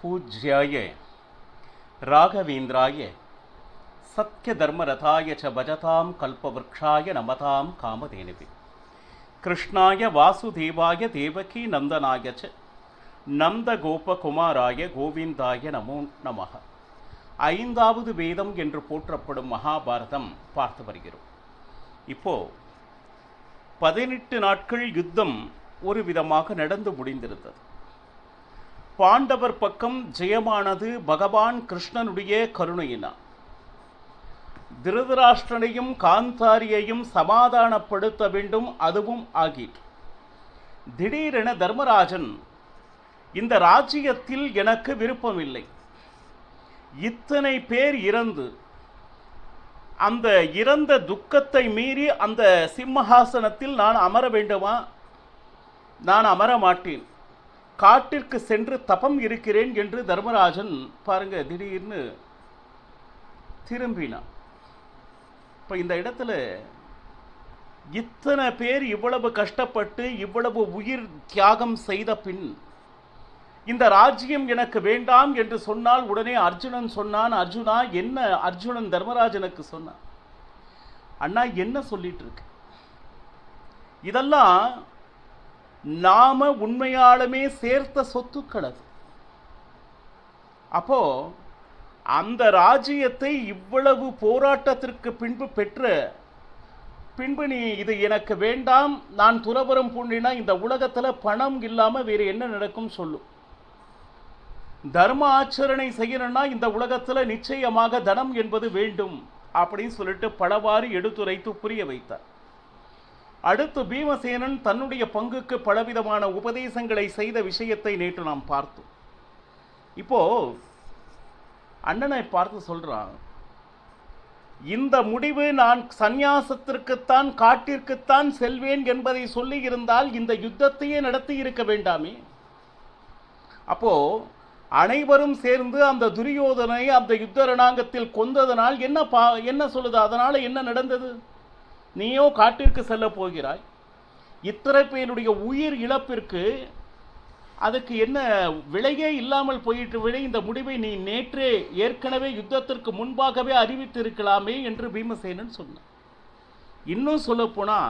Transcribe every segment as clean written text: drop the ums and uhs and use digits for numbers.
पूज्याय राघवेन्द्राय सत्यधर्मरथाय च भजतां कल्पवृक्षाय नमतां कामधेनुवे कृष्णाय वासुदेवाय देवकी नंदनाय च நந்தகோபகுமாராய கோவிந்தாய நமோ நமः. ஐந்தாவது வேதம் என்று போற்றப்படும் மகாபாரதம் பார்த்து வருகிறோம். இப்போ 18 நாட்கள் யுத்தம் ஒரு விதமாக நடந்து முடிந்திருந்தது. பாண்டவர் பக்கம் ஜெயமானது பகவான் கிருஷ்ணனுடைய கருணையினால். திருதராஷ்டிரனையும் காந்தாரியையும் சமாதானப்படுத்த வேண்டும், அதுவும் ஆகிற்று. திடீரென தர்மராஜன், இந்த ராஜ்யத்தில் எனக்கு விருப்பமில்லை, இத்தனை பேர் இறந்து அந்த இறந்த துக்கத்தை மீறி அந்த சிம்மஹாசனத்தில் நான் அமர வேண்டுமா? நான் அமர மாட்டேன், காட்டிற்கு சென்று தபம் இருக்கிறேன் என்று தர்மராஜன் பாருங்க திடீர்னு திரும்பினான். இப்போ இந்த இடத்துல இத்தனை பேர் இவ்வளவு கஷ்டப்பட்டு இவ்வளவு உயிர் தியாகம் செய்த பின் இந்த ராஜ்யம் எனக்கு வேண்டாம் என்று சொன்னால் உடனே அர்ஜுனன் சொன்னான், அர்ஜுனா என்ன? அர்ஜுனன் தர்மராஜனுக்கு சொன்னான், அண்ணா என்ன சொல்லிட்டு இருக்கு? இதெல்லாம் நாம உண்மையாலுமே சேர்த்த சொத்துக்கள். அது அப்போ அந்த ராஜ்யத்தை இவ்வளவு போராட்டத்திற்கு பின்பு பெற்ற பின்பு நீ இது எனக்கு வேண்டாம், நான் துறவரம் பூண்டினா இந்த உலகத்துல பணம் இல்லாம வேறு என்ன நடக்கும் சொல்லு. தர்ம ஆச்சரணை செய்யணும்னா இந்த உலகத்துல நிச்சயமாக தனம் என்பது வேண்டும் அப்படின்னு சொல்லிட்டு பலவாறு எடுத்துரைத்து புரிய வைத்தார். அடுத்து பீமசேனன் தன்னுடைய பங்குக்கு பலவிதமான உபதேசங்களை செய்த விஷயத்தை நேற்று நாம் பார்த்தோம். இப்போ அண்ணனை பார்த்து சொல்றான், இந்த முடிவு நான் சந்நியாசத்திற்குத்தான் காட்டிற்குத்தான் செல்வேன் என்பதை சொல்லி இருந்தால் இந்த யுத்தத்தையே நடத்தி இருக்க வேண்டாமே. அப்போ அனைவரும் சேர்ந்து அந்த துரியோதனை அந்த யுத்த ரணாங்கத்தில் கொந்ததனால் என்ன சொல்லுது? அதனால என்ன நடந்தது? நீயோ காட்டிற்கு செல்ல போகிறாய், இத்தனை பேருடைய உயிர் இழப்பிற்கு அதுக்கு என்ன விலையே இல்லாமல் போயிட்டு விட இந்த முடிவை நீ நேற்றே ஏற்கனவே யுத்தத்திற்கு முன்பாகவே அறிவித்து இருக்கலாமே என்று பீமசேனன் சொன்னான். இன்னும் சொல்ல போனா,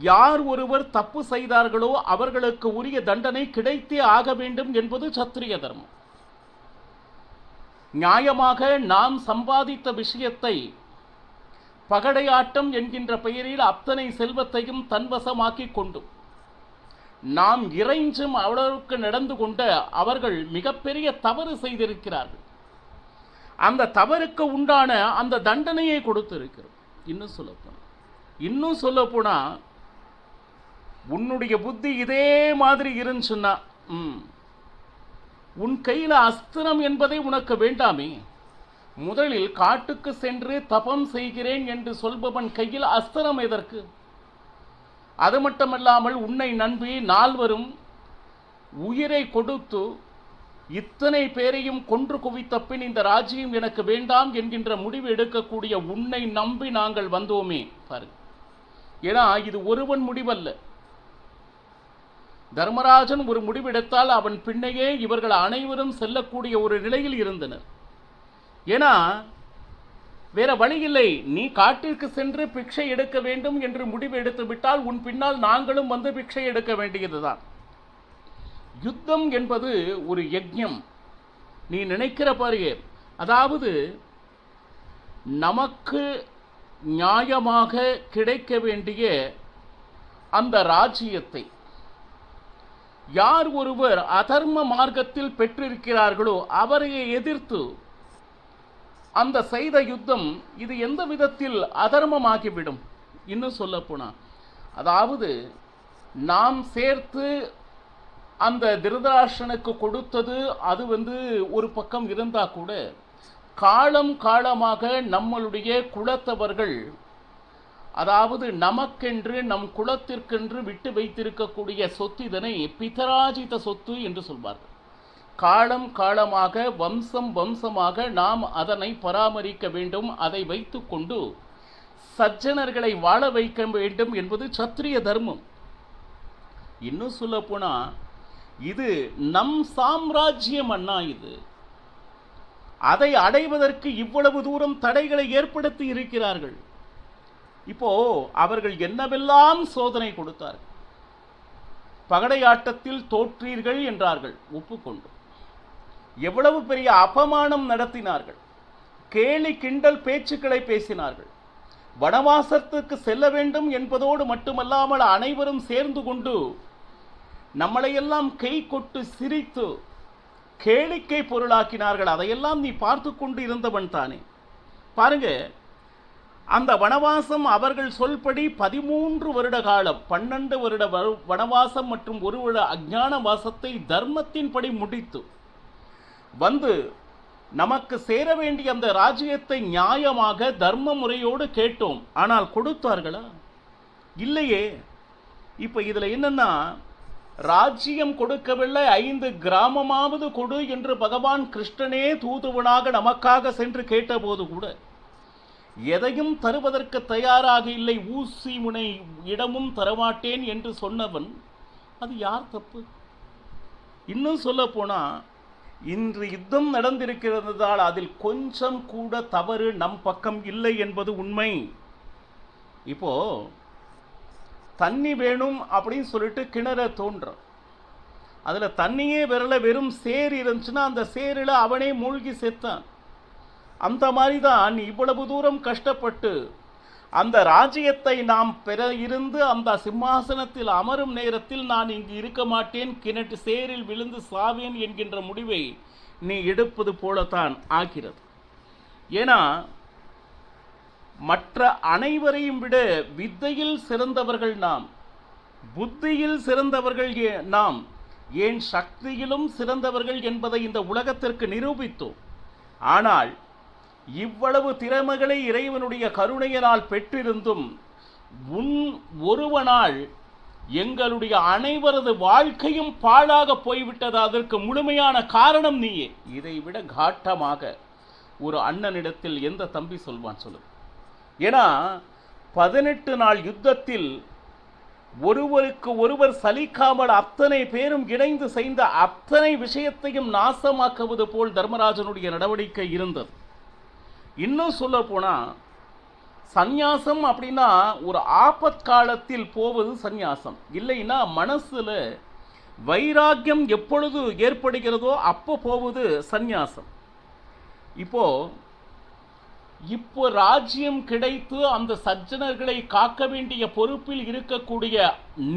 யார் ஒருவர் தப்பு செய்தார்களோ அவர்களுக்கு உரிய தண்டனை கிடைத்தே ஆக வேண்டும் என்பது சத்திரிய தர்மம். நியாயமாக நாம் சம்பாதித்த விஷயத்தை பகடையாட்டம் என்கின்ற பெயரில் அத்தனை செல்வத்தையும் தன்வசமாக்கி கொண்டு நாம் இறைஞ்சும் அவர்களுக்கு நடந்து கொண்ட அவர்கள் மிகப்பெரிய தவறு செய்திருக்கிறார்கள். அந்த தவறுக்கு உண்டான அந்த தண்டனையை கொடுத்திருக்கிறோம். இன்னும் சொல்ல போனா உன்னுடைய புத்தி இதே மாதிரி இருந்துச்சுன்னா உன் கையில் அஸ்திரம் என்பதை உனக்கு வேண்டாமே. முதலில் காட்டுக்கு சென்று தபம் செய்கிறேன் என்று சொல்பவன் கையில் அஸ்திரம் எதற்கு? அது மட்டுமல்லாமல் உன்னை நம்பி நால்வரும் உயிரை கொடுத்து இத்தனை பேரையும் கொன்று குவித்த பின் இந்த ராஜ்யம் எனக்கு வேண்டாம் என்கின்ற முடிவு எடுக்கக்கூடிய உன்னை நம்பி நாங்கள் வந்தோமே பாரு. ஏன்னா இது ஒருவன் முடிவல்ல. தர்மராஜன் ஒரு முடிவெடுத்தால் அவன் பின்னையே இவர்கள் அனைவரும் செல்லக்கூடிய ஒரு நிலையில் இருந்தனர். ஏன்னா வேற வழியில்லை, நீ காட்டிற்கு சென்று பிக்ஷை எடுக்க வேண்டும் என்று முடிவு எடுத்து விட்டால் உன் பின்னால் நாங்களும் வந்து பிக்ஷை எடுக்க வேண்டியதுதான். யுத்தம் என்பது ஒரு யஜ்ஞம். நீ நினைக்கிற பாருங்க, அதாவது நமக்கு நியாயமாக கிடைக்க வேண்டிய அந்த ராஜ்யத்தை யார் ஒருவர் அதர்ம மார்க்கத்தில் பெற்றிருக்கிறார்களோ அவரை எதிர்த்து அந்த செய்த யுத்தம் இது எந்த விதத்தில் அதர்மமாகிவிடும்? இன்னும் சொல்ல போனா, அதாவது நாம் சேர்த்து அந்த திருதராஷ்டிரனுக்கு கொடுத்தது அது ஒரு பக்கம் இருந்தா கூட காலம் காலமாக நம்மளுடைய குலத்தவர்கள், அதாவது நமக்கென்று நம் குலத்திற்கென்று விட்டு வைத்திருக்கக்கூடிய சொத்து இதனை பிதராஜித சொத்து என்று சொல்வார்கள். காலம் காலமாக வம்சம் வம்சமாக நாம் அதனை பராமரிக்க வேண்டும், அதை வைத்துக்கொண்டு சஜ்ஜனர்களை வாழ வைக்க வேண்டும் என்பது சத்திரிய தர்மம். இன்னும் சொல்ல போனா இது நம் சாம்ராஜ்யம் அண்ணா. இது அதை அடைவதற்கு இவ்வளவு தூரம் தடைகளை ஏற்படுத்தி இருக்கிறார்கள். இப்போ அவர்கள் என்னவெல்லாம் சோதனை கொடுத்தார்கள். பகடையாட்டத்தில் தோற்றீர்கள் என்றார்கள், ஒப்புக்கொண்டு. எவ்வளவு பெரிய அபமானம் நடத்தினார்கள். கேலி கிண்டல் பேச்சுக்களை பேசினார்கள். வனவாசத்துக்கு செல்ல வேண்டும் என்பதோடு மட்டுமல்லாமல் அனைவரும் சேர்ந்து கொண்டு நம்மளையெல்லாம் கை கொட்டு சிரித்து கேளிக்கை பொருளாக்கினார்கள். அதையெல்லாம் நீ பார்த்து கொண்டு இருந்தவன் தானே. பாருங்க, அந்த வனவாசம் அவர்கள் சொல்படி 13 வருட காலம், 12 வருட வனவாசம் மற்றும் 1 வருட அஞ்ஞான வாசத்தை தர்மத்தின்படி முடித்து வந்து நமக்கு சேர வேண்டிய அந்த ராஜ்யத்தை நியாயமாக தர்ம முறையோடு கேட்டோம். ஆனால் கொடுத்தார்களா? இல்லையே. இப்ப இதுல என்னன்னா, ராஜ்யம் கொடுக்கவில்லை, 5 கிராமமாவது கொடு என்று பகவான் கிருஷ்ணனே தூதுவனாக நமக்காக சென்று கேட்டபோது கூட எதையும் தருவதற்கு தயாராக இல்லை. ஊசி முனை இடமும் தரமாட்டேன் என்று சொன்னவன், அது யார் தப்பு? இன்னும் சொல்ல போனா, இன்று யுத்தம் நடந்திருக்கிறதால் அதில் கொஞ்சம் கூட தவறு நம் பக்கம் இல்லை என்பது உண்மை. இப்போ தண்ணி வேணும் அப்படின்னு சொல்லிட்டு கிணற தோன்ற, அதுல தண்ணியே வரல, வெறும் சேர் இருந்துச்சுன்னா அந்த சேரில் அவனே மூழ்கி செத்தான். அந்த மாதிரி தான் இவ்வளவு தூரம் கஷ்டப்பட்டு அந்த ராஜ்யத்தை நாம் பெற இருந்து அந்த சிம்மாசனத்தில் அமரும் நேரத்தில் நான் இங்கு இருக்க மாட்டேன், கிணற்று சேரில் விழுந்து சாவேன் என்கின்ற முடிவை நீ எடுப்பது போலத்தான் ஆகிறது. ஏன்னா மற்ற அனைவரையும் விட வித்தையில் சிறந்தவர்கள் நாம், புத்தியில் சிறந்தவர்கள் நாம், ஏன் சக்தியிலும் சிறந்தவர்கள் என்பதை இந்த உலகத்திற்கு நிரூபித்தோம். ஆனால் இவ்வளவு திறமைகளை இறைவனுடைய கருணையினால் பெற்றிருந்தும் ஒருவனால் எங்களுடைய அனைவரது வாழ்க்கையும் பாழாக போய்விட்டது. அதற்கு முழுமையான காரணம் நீயே. இதை விட காட்டமாக ஒரு அண்ணனிடத்தில் எந்த தம்பி சொல்வான் சொல்லு? ஏன்னா 18 நாள் யுத்தத்தில் ஒருவருக்கு ஒருவர் சலிக்காமல் அத்தனை பேரும் இணைந்து செய்த அத்தனை விஷயத்தையும் நாசமாக்குவது போல் தர்மராஜனுடைய நடவடிக்கை இருந்தது. இன்னும் சொல்ல போனா, சந்நியாசம் அப்படின்னா ஒரு ஆபத் காலத்தில் போவது சந்நியாசம். இல்லைன்னா மனசுல வைராக்கியம் எப்பொழுது ஏற்படுகிறதோ அப்போ போவது சந்நியாசம். இப்போ ராஜ்யம் கிடைத்து அந்த சജ്ஜனர்களை காக்க வேண்டிய பொறுப்பில் இருக்கக்கூடிய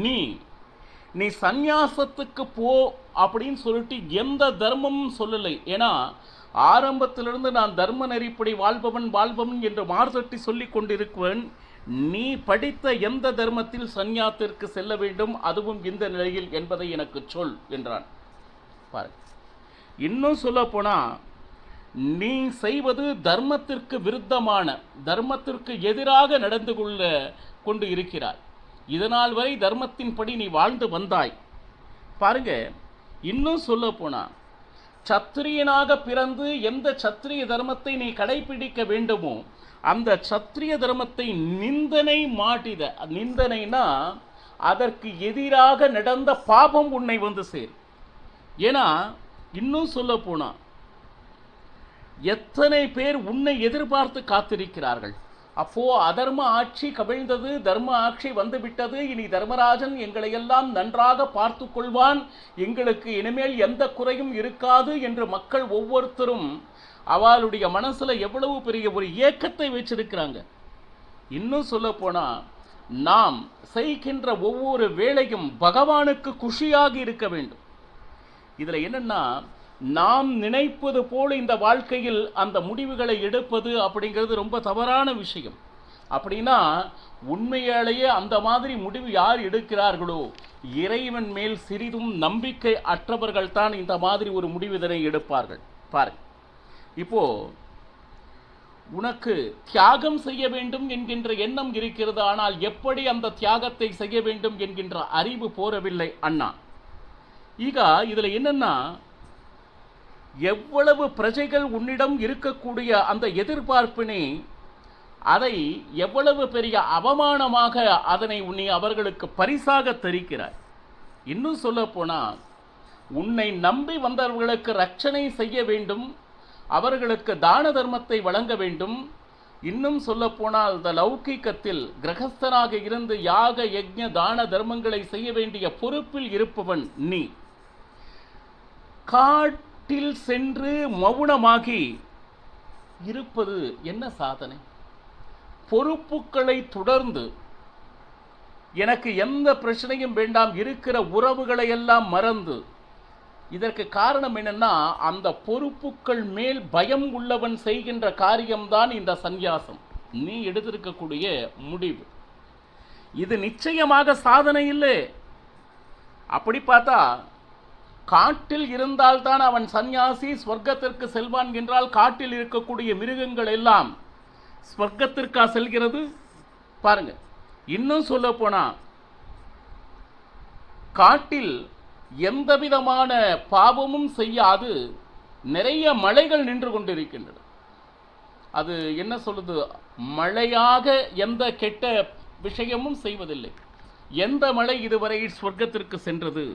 நீ சந்நியாசத்துக்கு போ அப்படின்னு சொல்லிட்டு எந்த தர்மமும் சொல்லலை. ஏன்னா ஆரம்பத்திலிருந்து நான் தர்ம நெறிப்படி வாழ்பவன் என்று மார்தட்டி சொல்லிக் கொண்டிருக்குவன். நீ படித்த எந்த தர்மத்தில் சந்நியாசத்திற்கு செல்ல வேண்டும், அதுவும் இந்த நிலையில் என்பதை எனக்கு சொல் என்றான். பாரு, இன்னும் சொல்ல போனா, நீ செய்வது தர்மத்திற்கு விருத்தமான, தர்மத்திற்கு எதிராக நடந்து கொண்டு இருக்கிறாய். இதனால் வரை தர்மத்தின்படி நீ வாழ்ந்து வந்தாய். பாருங்க, இன்னும் சொல்ல போனா, சத்திரியனாக பிறந்து எந்த சத்திரிய தர்மத்தை நீ கடைபிடிக்க வேண்டுமோ அந்த சத்திரிய தர்மத்தை நிந்தனைனா அதற்கு எதிராக நடந்த பாபம் உன்னை வந்து சேரும். ஏன்னா இன்னும் சொல்ல போனா, எத்தனை பேர் உன்னை எதிர்பார்த்து காத்திருக்கிறார்கள். அப்போ அதர்ம ஆட்சி கவிழ்ந்தது, தர்ம ஆட்சி வந்துவிட்டது, இனி தர்மராஜன் எங்களையெல்லாம் நன்றாக பார்த்து கொள்வான், எங்களுக்கு இனிமேல் எந்த குறையும் இருக்காது என்று மக்கள் ஒவ்வொருத்தரும் அவளுடைய மனசுல எவ்வளவு பெரிய ஒரு ஏக்கத்தை வச்சிருக்கிறாங்க. இன்னும் சொல்ல போனா, நாம் செய்கின்ற ஒவ்வொரு வேளையும் பகவானுக்கு குஷியாக இருக்க வேண்டும். இதுல என்னன்னா, நாம் நினைப்பது போல இந்த வாழ்க்கையில் அந்த முடிவுகளை எடுப்பது அப்படிங்கிறது ரொம்ப தவறான விஷயம். அப்படின்னா உண்மையாலேயே அந்த மாதிரி முடிவு யார் எடுக்கிறார்களோ இறைவன் மேல் சிறிதும் நம்பிக்கை அற்றவர்கள் தான் இந்த மாதிரி ஒரு முடிவினை எடுப்பார்கள். பாரு, இப்போ உனக்கு தியாகம் செய்ய வேண்டும் என்கின்ற எண்ணம் இருக்கிறது, ஆனால் எப்படி அந்த தியாகத்தை செய்ய வேண்டும் என்கின்ற அறிவு போரவில்லை அண்ணா. ಈಗ இதுல என்னன்னா, எவ்வளவு பிரஜைகள் உன்னிடம் இருக்கக்கூடிய அந்த எதிர்பார்ப்பினை, அதை எவ்வளவு பெரிய அவமானமாக அதனை உன்னை அவர்களுக்கு பரிசாக தரிக்கிறாய். இன்னும் சொல்ல போனா, உன்னை நம்பி வந்தவர்களுக்கு ரட்சணை செய்ய வேண்டும், அவர்களுக்கு தான தர்மத்தை வழங்க வேண்டும். இன்னும் சொல்ல போனால் இந்த லௌகிக்கத்தில் கிரகஸ்தனாக இருந்து யாக யஜ்ஞ தான தர்மங்களை செய்ய வேண்டிய பொறுப்பில் இருப்பவன் நீ. காட்டில் சென்று மௌனமாகி இருப்பது என்ன சாதனை? பொறுப்புகளை தொடர்ந்து எனக்கு எந்த பிரச்சனையும் வேண்டாம், இருக்கிற உறவுகளை எல்லாம் மறந்து. இதற்கு காரணம் என்னன்னா, அந்த பொறுப்புகள் மேல் பயம் உள்ளவன் செய்கின்ற காரியம்தான் இந்த சந்நியாசம். நீ எடுத்திருக்கக்கூடிய முடிவு இது நிச்சயமாக சாதனை இல்லை. அப்படி பார்த்தா காட்டில் இருந்தால்தான் அவன் சந்நியாசி, ஸ்வர்க்கத்திற்கு செல்வான் என்றால் காட்டில் இருக்கக்கூடிய மிருகங்கள் எல்லாம் ஸ்வர்க்கத்திற்கா செல்கிறது? பாருங்க. இன்னும் சொல்ல போனா காட்டில் எந்த விதமான பாவமும் செய்யாது நிறைய மலைகள் நின்று கொண்டிருக்கின்றன. அது என்ன சொல்லுது? மழையாக எந்த கெட்ட விஷயமும் செய்வதில்லை. எந்த மலை இதுவரை சொர்க்கத்திற்கு சென்றது?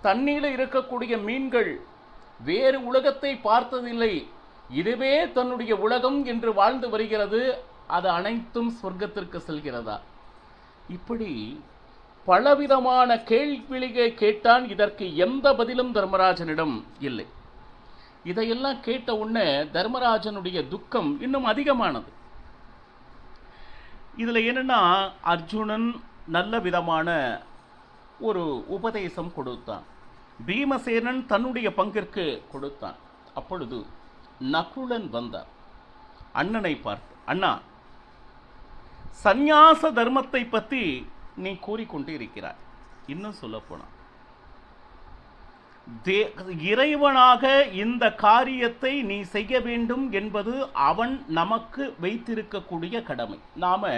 தண்ணீரில் இருக்கக்கூடிய மீன்கள் வேறு உலகத்தை பார்த்ததில்லை, இதுவே தன்னுடைய உலகம் என்று வாழ்ந்து வருகிறது. அது அனைத்தும் சொர்க்கத்திற்கு செல்கிறதா? இப்படி பலவிதமான கேள்விகளை கேட்டான். இதற்கு எந்த பதிலும் தர்மராஜனிடம் இல்லை. இதையெல்லாம் கேட்ட உடனே தர்மராஜனுடைய துக்கம் இன்னும் அதிகமானது. இதுல என்னன்னா, அர்ஜுனன் நல்ல விதமான ஒரு உபதேசம் கொடுத்தான், பீமசேனன் தன்னுடைய பங்கிற்கு கொடுத்தான். அப்பொழுது நகுலன் வந்தார். அண்ணனை பார்த்து, அண்ணா, சந்நியாச தர்மத்தை பற்றி நீ கூறிக்கொண்டு இருக்கிறாய். இன்னும் சொல்ல போனா இறைவனாக இந்த காரியத்தை நீ செய்ய வேண்டும் என்பது அவன் நமக்கு வைத்திருக்கக்கூடிய கடமை. நாம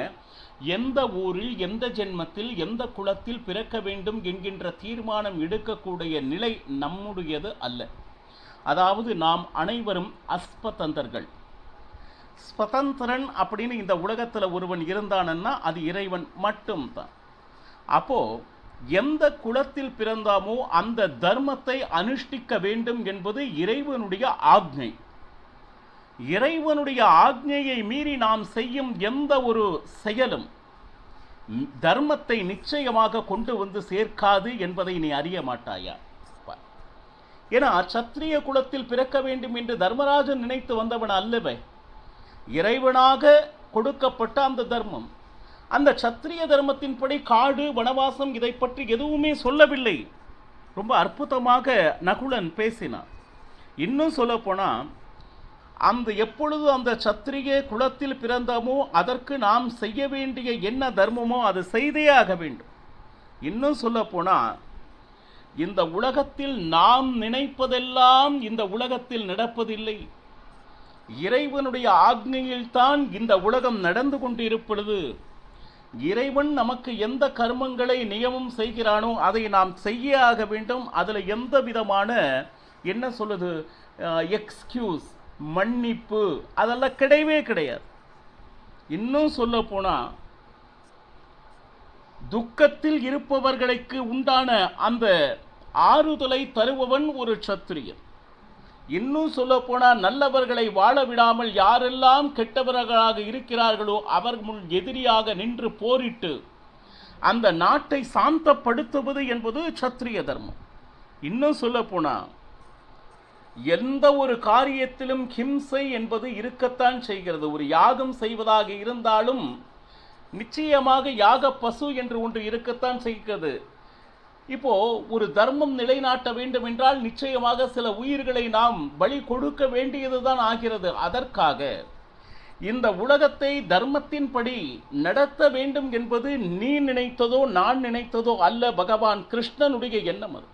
எந்த ஊரில், எந்த ஜென்மத்தில், எந்த குலத்தில் பிறக்க வேண்டும் என்கின்ற தீர்மானம் எடுக்கக்கூடிய நிலை நம்முடையது அல்ல. அதாவது நாம் அனைவரும் அஸ்வதந்தர்கள். ஸ்வதந்திரன் அப்படின்னு இந்த உலகத்தில் ஒருவன் இருந்தானன்னா அது இறைவன் மட்டும்தான். அப்போ எந்த குலத்தில் பிறந்தாமோ அந்த தர்மத்தை அனுஷ்டிக்க வேண்டும் என்பது இறைவனுடைய ஆக்ஞை. இறைவனுடைய ஆக்ஞையை மீறி நாம் செய்யும் எந்த ஒரு செயலும் தர்மத்தை நிச்சயமாக கொண்டு வந்து சேர்க்காது என்பதை நீ அறிய மாட்டாயா? ஏன்னா சத்திரிய குலத்தில் பிறக்க வேண்டும் என்று தர்மராஜன் நினைத்து வந்தவன் அல்லவே. இறைவனாக கொடுக்கப்பட்ட அந்த தர்மம், அந்த சத்திரிய தர்மத்தின்படி காடு வனவாசம் இதை பற்றி எதுவுமே சொல்லவில்லை. ரொம்ப அற்புதமாக நகுலன் பேசினான். இன்னும் சொல்ல போனா, அந்த எப்பொழுது அந்த சத்திரிய குலத்தில் பிறந்தமோ அதற்கு நாம் செய்ய வேண்டிய என்ன தர்மமோ அது செய்தே ஆக வேண்டும். இன்னும் சொல்ல போனா, இந்த உலகத்தில் நாம் நினைப்பதெல்லாம் இந்த உலகத்தில் நடப்பதில்லை. இறைவனுடைய ஆக்ஞையில் தான் இந்த உலகம் நடந்து கொண்டு இருப்பது. இறைவன் நமக்கு எந்த கர்மங்களை நியமம் செய்கிறானோ அதை நாம் செய்ய ஆக வேண்டும். அதில் எந்த விதமான என்ன சொல்லுது எக்ஸ்கியூஸ், மன்னிப்பு அதெல்லாம் கிடையவே கிடையாது. இன்னும் சொல்ல போனா, துக்கத்தில் இருப்பவர்களுக்கு உண்டான அந்த ஆறுதலை தருபவன் ஒரு சத்திரியன். இன்னும் சொல்ல போனா, நல்லவர்களை வாழ விடாமல் யாரெல்லாம் கெட்டவர்களாக இருக்கிறார்களோ அவர்கள் எதிரியாக நின்று போரிட்டு அந்த நாட்டை சாந்தப்படுத்துவது என்பது சத்திரிய தர்மம். இன்னும் சொல்ல போனா, எந்த ஒரு காரியத்திலும் ஹிம்சை என்பது இருக்கத்தான் செய்கிறது. ஒரு யாகம் செய்வதாக இருந்தாலும் நிச்சயமாக யாக பசு என்று ஒன்று இருக்கத்தான் செய்கிறது. இப்போ ஒரு தர்மம் நிலைநாட்ட வேண்டும் என்றால் நிச்சயமாக சில உயிர்களை நாம் பலி கொடுக்க வேண்டியதுதான் ஆகிறது. அதற்காக இந்த உலகத்தை தர்மத்தின்படி நடத்த வேண்டும் என்பது நீ நினைத்ததோ நான் நினைத்ததோ அல்ல, பகவான் கிருஷ்ணனுடைய எண்ணம் அது.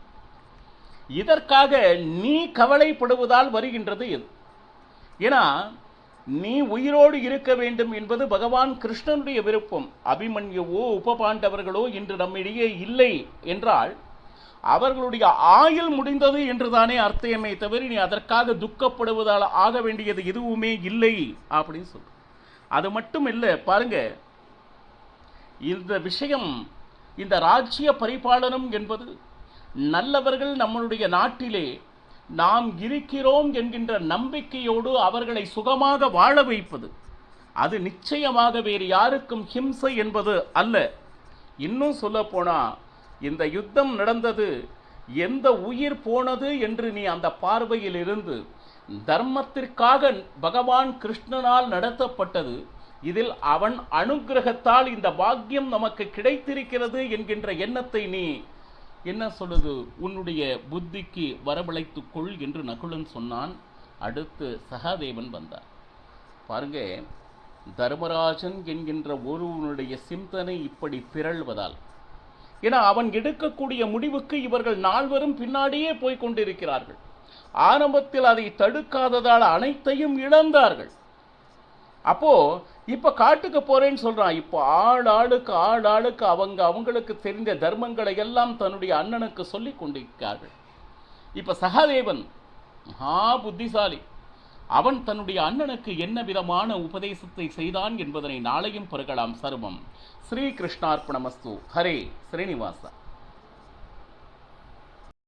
இதற்காக நீ கவலைப்படுவதால் வருகின்றது இது. ஏன்னா நீ உயிரோடு இருக்க வேண்டும் என்பது பகவான் கிருஷ்ணனுடைய விருப்பம். அபிமன்யுவோ உபபாண்டவர்களோ இன்று நம்மிடையே இல்லை என்றால் அவர்களுடைய ஆயுள் முடிந்தது என்றுதானே அர்த்தமே தவிர நீ அதற்காக துக்கப்படுவதால் ஆக வேண்டியது எதுவுமே இல்லை அப்படின்னு சொல்ற. அது மட்டும் இல்லை, பாருங்க, இந்த விஷயம், இந்த ராஜ்ய பரிபாலனம் என்பது நல்லவர்கள் நம்மளுடைய நாட்டிலே நாம் இருக்கிறோம் என்கின்ற நம்பிக்கையோடு அவர்களை சுகமாக வாழ வைப்பது, அது நிச்சயமாக வேறு யாருக்கும் ஹிம்சை என்பது அல்ல. இன்னும் சொல்லப்போனா இந்த யுத்தம் நடந்தது எந்த உயிர் போனது என்று நீ அந்த பார்வையில் இருந்து தர்மத்திற்காக பகவான் கிருஷ்ணனால் நடத்தப்பட்டது, இதில் அவன் அனுக்கிரகத்தால் இந்த பாக்கியம் நமக்கு கிடைத்திருக்கிறது என்கின்ற எண்ணத்தை நீ என்ன சொல்லுது உன்னுடைய புத்திக்கு வரவழைத்துக் கொள் என்று நகுலன் சொன்னான். அடுத்து சகாதேவன் வந்தார். பாருங்க, தர்மராஜன் என்கின்ற ஒருவனுடைய சிந்தனை இப்படி பிறழ்வதால், ஏன்னா அவன் எடுக்கக்கூடிய முடிவுக்கு இவர்கள் நால்வரும் பின்னாடியே போய் கொண்டிருக்கிறார்கள். ஆரம்பத்தில் அதை தடுக்காததால் அனைத்தையும் இழந்தார்கள். அப்போ இப்ப காட்டுக்கு போறேன்னு சொல்றான். இப்போ ஆளாளுக்கு அவங்களுக்கு தெரிந்த தர்மங்களை எல்லாம் தன்னுடைய அண்ணனுக்கு சொல்லி கொண்டிருக்கிறார்கள். இப்ப சகாதேவன் மகா புத்திசாலி. அவன் தன்னுடைய அண்ணனுக்கு என்ன விதமான உபதேசத்தை செய்தான் என்பதனை நாளையும் பெறலாம். சர்வம் ஸ்ரீ கிருஷ்ணார்ப்பணமஸ்து. ஹரே ஸ்ரீனிவாசா.